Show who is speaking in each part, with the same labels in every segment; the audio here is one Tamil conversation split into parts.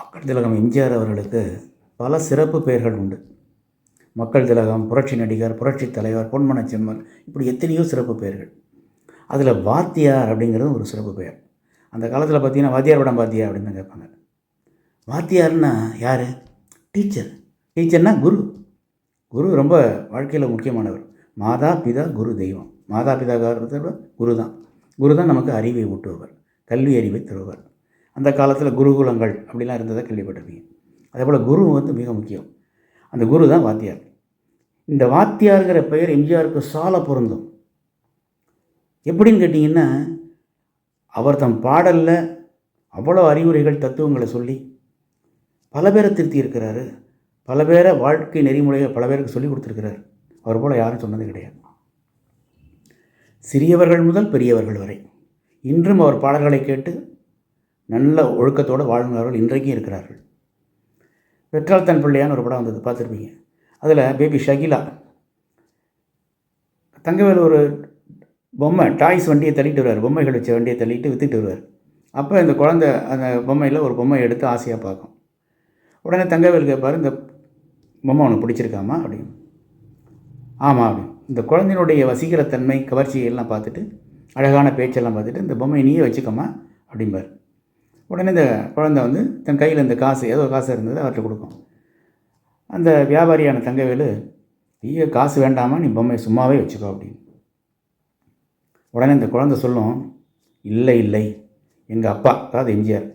Speaker 1: மக்கள் திலகம் எம்ஜிஆர் அவர்களுக்கு பல சிறப்பு பெயர்கள் உண்டு. மக்கள் திலகம், புரட்சி நடிகர், புரட்சி தலைவர், பொன்மன செம்மல், இப்படி எத்தனையோ சிறப்பு பெயர்கள். அதில் வாத்தியார் அப்படிங்கிறது ஒரு சிறப்பு பெயர். அந்த காலத்தில் பார்த்திங்கன்னா வாத்தியார் படம் பார்த்தியா அப்படின்னு தான் கேட்பாங்க. வாத்தியார்னா யார்? டீச்சர். டீச்சர்னா குரு. குரு ரொம்ப வாழ்க்கையில் முக்கியமானவர். மாதா பிதா குரு தெய்வம். மாதா பிதா குரு தான். குரு தான் நமக்கு அறிவை ஊட்டுபவர், கல்வி அறிவை தருவார். அந்த காலத்தில் குருகுலங்கள் அப்படிலாம் இருந்ததை கேள்விப்பட்டிருப்பீங்க. அதே போல் குரு மிக முக்கியம். அந்த குரு தான் வாத்தியார். இந்த வாத்தியாருங்கிற பெயர் எம்ஜிஆருக்கு சால பொருந்தும். எப்படின்னு கேட்டிங்கன்னா, அவர் தம் பாடலில் அவ்வளோ அறிவுரைகள், தத்துவங்களை சொல்லி பல பேரை திருத்தி இருக்கிறாரு. பல பேரை வாழ்க்கை நெறிமுறையை பல பேருக்கு சொல்லி கொடுத்துருக்கிறார். அவர் போல் யாரும் சொன்னது கிடையாது. சிறியவர்கள் முதல் பெரியவர்கள் வரை இன்றும் அவர் பாடல்களை கேட்டு நல்ல ஒழுக்கத்தோடு வாழ்ந்தவர்கள் இன்றைக்கும் இருக்கிறார்கள். பெற்றால் தன் பிள்ளையான்னு ஒரு படம் வந்தது, பார்த்துருப்பீங்க. அதில் பேபி ஷகிலா, தங்கவேல் ஒரு பொம்மை டாய்ஸ் வண்டியை தள்ளிட்டு வருவார், பொம்மைகள் வச்ச வண்டியை தள்ளிட்டு விற்றுட்டு வருவார். அப்போ இந்த குழந்தை அந்த பொம்மையில் ஒரு பொம்மையை எடுத்து ஆசையாக பார்க்கும். உடனே தங்கவேல் கேட்பார், இந்த பொம்மை உனக்கு பிடிச்சிருக்காமா அப்படின்னு. ஆமாம் அப்படின்னு. இந்த குழந்தையினுடைய வசீகரத்தன்மை, கவர்ச்சியெல்லாம் பார்த்துட்டு, அழகான பேச்செல்லாம் பார்த்துட்டு, இந்த பொம்மையை நீயே வச்சுக்கோமா அப்படிம்பார். உடனே இந்த குழந்தை தன் கையில் இந்த காசு, ஏதோ காசு இருந்தது, அவர்கிட்ட கொடுக்கும். அந்த வியாபாரியான தங்கவேலு, ஐயோ காசு வேண்டாமா, நீ பொம்மையை சும்மாவே வச்சுக்கோ அப்படின்னு. உடனே இந்த குழந்தை சொல்லும், இல்லை இல்லை, எங்கள் அப்பா, அதாவது எம்ஜிஆர்,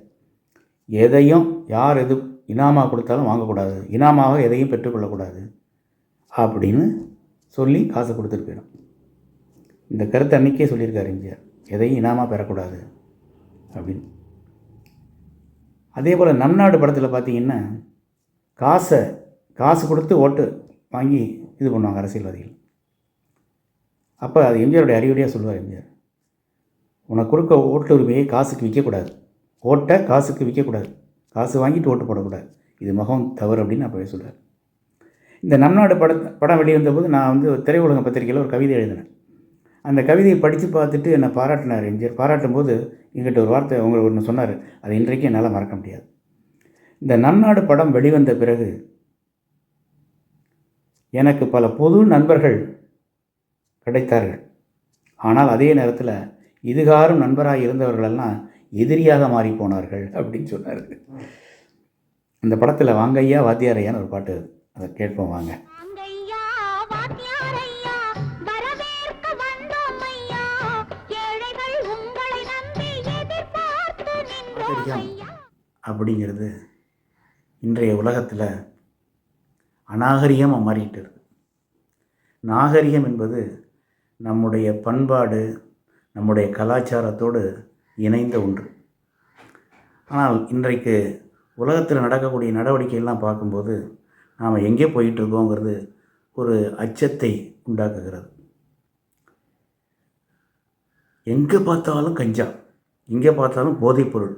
Speaker 1: எதையும் யார் எது இனாமாக கொடுத்தாலும் வாங்கக்கூடாது, இனாமாக எதையும் பெற்றுக்கொள்ளக்கூடாது அப்படின்னு சொல்லி காசை கொடுத்துட்டு போயிடும். இந்த கருத்தை அன்றைக்கே சொல்லியிருக்காரு எம்ஜிஆர், எதையும் இனாமாக பெறக்கூடாது அப்படின்னு. அதே போல் நம்நாடு படத்தில் பார்த்திங்கன்னா, காசு கொடுத்து ஓட்டு வாங்கி இது பண்ணுவாங்க அரசியல்வாதிகள். அப்போ அது எம்ஜிஆருடைய அறிவுரையாக சொல்லுவார் எம்ஜிஆர், உனக்கு கொடுக்க ஓட்டு உரிமையை காசுக்கு விற்கக்கூடாது, ஓட்டை காசுக்கு விற்கக்கூடாது, காசு வாங்கிட்டு ஓட்டு போடக்கூடாது, இது மகம் தவறு அப்படின்னு அப்போவே சொல்கிறார். இந்த நம்நாடு படம் வெளிவந்தபோது நான் திரையுலக பத்திரிகையில் ஒரு கவிதை எழுதினேன். அந்த கவிதையை படித்து பார்த்துட்டு என்னை பாராட்டினார் எம்ஜிஆர். பாராட்டும் போது எங்கிட்ட ஒரு வார்த்தை ஒன்று சொன்னார், அதை இன்றைக்கு என்னால் மறக்க முடியாது. இந்த நம்நாடு படம் வெளிவந்த பிறகு எனக்கு பல பொது நண்பர்கள் கிடைத்தார்கள். ஆனால் அதே நேரத்தில் இதுகாரும் நண்பராக இருந்தவர்களெல்லாம் எதிரியாக மாறி போனார்கள் அப்படின்னு சொன்னார். அந்த படத்தில் வாங்கையா வாத்தியாரையான்னு ஒரு பாட்டு, அதை கேட்போம் வாங்க. அப்படிங்கிறது இன்றைய உலகத்தில் அநாகரிகமாக மாறிட்டு இருக்கு. நாகரிகம் என்பது நம்முடைய பண்பாடு, நம்முடைய கலாச்சாரத்தோடு இணைந்த ஒன்று. ஆனால் இன்றைக்கு உலகத்தில் நடக்கக்கூடிய நடவடிக்கைகள்லாம் பார்க்கும்போது நாம் எங்கே போயிட்டுருக்கோங்கிறது ஒரு அச்சத்தை உண்டாக்குகிறது. எங்கே பார்த்தாலும் கஞ்சா, எங்கே பார்த்தாலும் போதைப்பொருள்.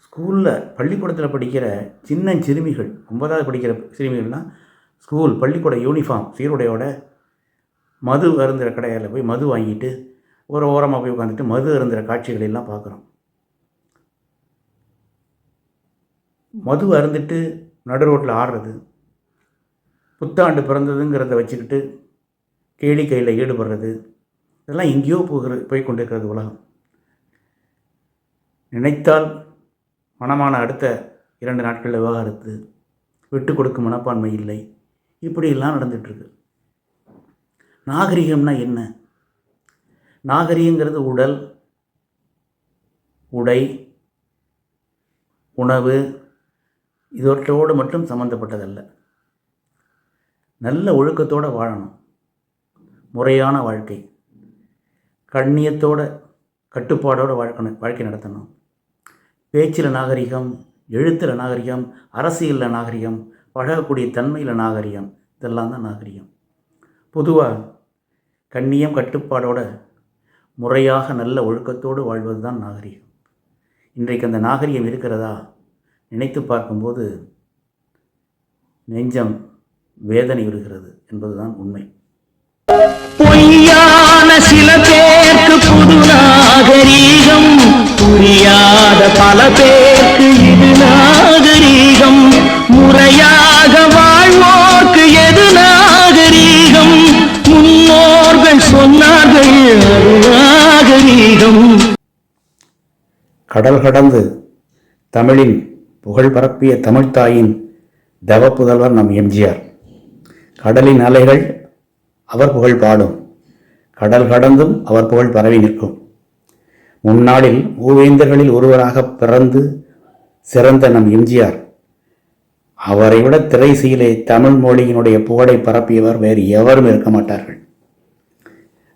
Speaker 1: ஸ்கூலில் பள்ளிக்கூடத்தில் படிக்கிற சின்ன சிறுமிகள், 9வது படிக்கிற சிறுமிகள்னால் ஸ்கூல் பள்ளிக்கூட யூனிஃபார்ம் சீருடையோட மது அருந்துகிற கடையில் போய் மது வாங்கிட்டு ஒரு ஓரமாக போய் உட்காந்துட்டு மது அருந்துகிற காட்சிகளெல்லாம் பார்க்குறோம். மது அருந்துட்டு நடு ரோட்டில் ஆடுறது, புத்தாண்டு பிறந்ததுங்கிறத வச்சுக்கிட்டு கேளிக்கையில் ஈடுபடுறது, இதெல்லாம் எங்கேயோ போய் கொண்டிருக்கிறது உலகம். நினைத்தால் மனமான அடுத்த 2 நாட்களில் விவாகரத்து, விட்டு கொடுக்கும் மனப்பான்மை இல்லை, இப்படியெல்லாம் நடந்துகிட்ருக்கு. நாகரிகம்னா என்ன? நாகரிகங்கிறது உடல், உடை, உணவு, இதோட்டோடு மட்டும் சம்மந்தப்பட்டதல்ல. நல்ல ஒழுக்கத்தோடு வாழணும், முறையான வாழ்க்கை, கண்ணியத்தோட கட்டுப்பாடோடு வாழ்க்கை நடத்தணும். பேச்சில் நாகரிகம், எழுத்தில் நாகரிகம், அரசியலில் நாகரிகம், பழகக்கூடிய தன்மையில் நாகரிகம், இதெல்லாம் தான் நாகரிகம். பொதுவாக கண்ணியம் கட்டுப்பாடோட முறையாக நல்ல ஒழுக்கத்தோடு வாழ்வது தான் நாகரிகம். இன்றைக்கு அந்த நாகரிகம் இருக்கிறதா நினைத்து பார்க்கும்போது நெஞ்சம் வேதனை விடுகிறது என்பதுதான் உண்மை.
Speaker 2: பொய்யான சில பேருக்கு புது நாகரீகம், புரியாத பல பேருக்கு இது நாகரீகம் முறையாக வாழ்வோர்க்கு எது நாகரீகம் முன்னோர்கள் சொன்னார்கள் அது நாகரீகம்.
Speaker 1: கடல் கடந்து தமிழின் புகழ் பரப்பிய தமிழ்த்தாயின் தவப்புதல்வர் நம் எம்ஜிஆர். கடலின் அலைகள் அவர் புகழ் பாடும், கடல் கடந்தும் அவர் புகழ் பரவி நிற்கும். முன்னாளில் மூவேந்தர்களில் ஒருவராக பிறந்து சிறந்த நம் எம்ஜிஆர், அவரை விட திரைசீலை தமிழ் மொழியினுடைய புகழை பரப்பியவர் வேறு எவரும் இருக்க மாட்டார்கள்.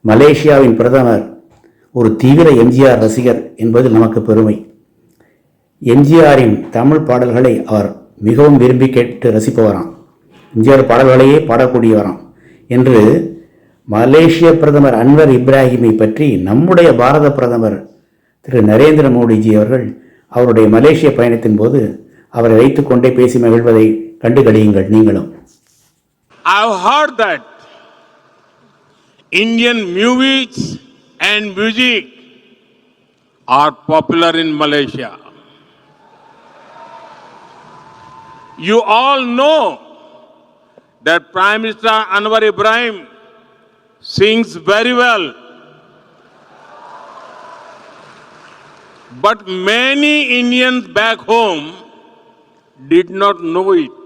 Speaker 1: மலேசியாவின் பிரதமர் ஒரு தீவிர எம்ஜிஆர் ரசிகர் என்பது நமக்கு பெருமை. எம்ஜிஆரின் தமிழ் பாடல்களை அவர் மிகவும் விரும்பி கேட்டு ரசிப்பவராம். எம்ஜிஆர் பாடல்களையே பாடக்கூடியவராம் என்று மலேசிய பிரதமர் அன்வர் இப்ராஹிமை பற்றி நம்முடைய பாரத பிரதமர் திரு நரேந்திர மோடிஜி அவர்கள் அவருடைய மலேசிய பயணத்தின் போது அவரை வைத்துக்கொண்டே பேசி மகிழ்வதை கண்டு கழியுங்கள் நீங்களும்.
Speaker 3: I have heard that Indian movies and music are popular in Malaysia. You all know that Prime Minister Anwar Ibrahim sings very well. But many Indians back home did not know it.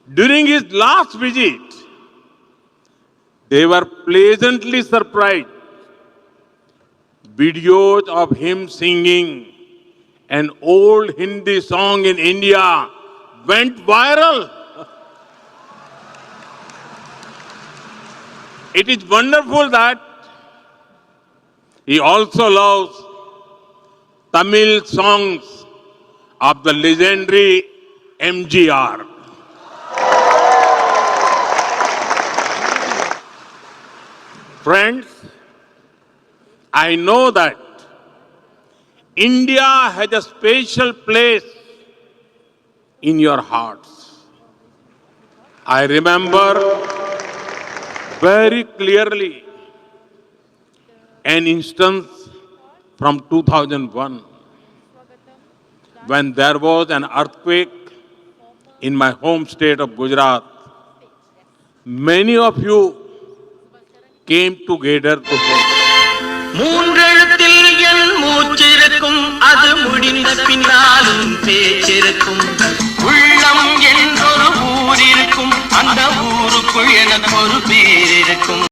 Speaker 3: During his last visit, they were pleasantly surprised. Videos of him singing an old Hindi song in India went viral. It is wonderful that he also loves Tamil songs of the legendary MGR. Friends, I know that India has a special place in your hearts. I remember very clearly an instance from 2001 when there was an earthquake in my home state of Gujarat. Many of you came together to help.
Speaker 2: மூன்றெழுத்தில் என் மூச்சிருக்கும் அது முடிந்த பின்னாலும் பேச்சிருக்கும் உள்ளம் என்றொரு ஊர் இருக்கும் அந்த ஊருக்குள் எனக்கு ஒரு பேர் இருக்கும்.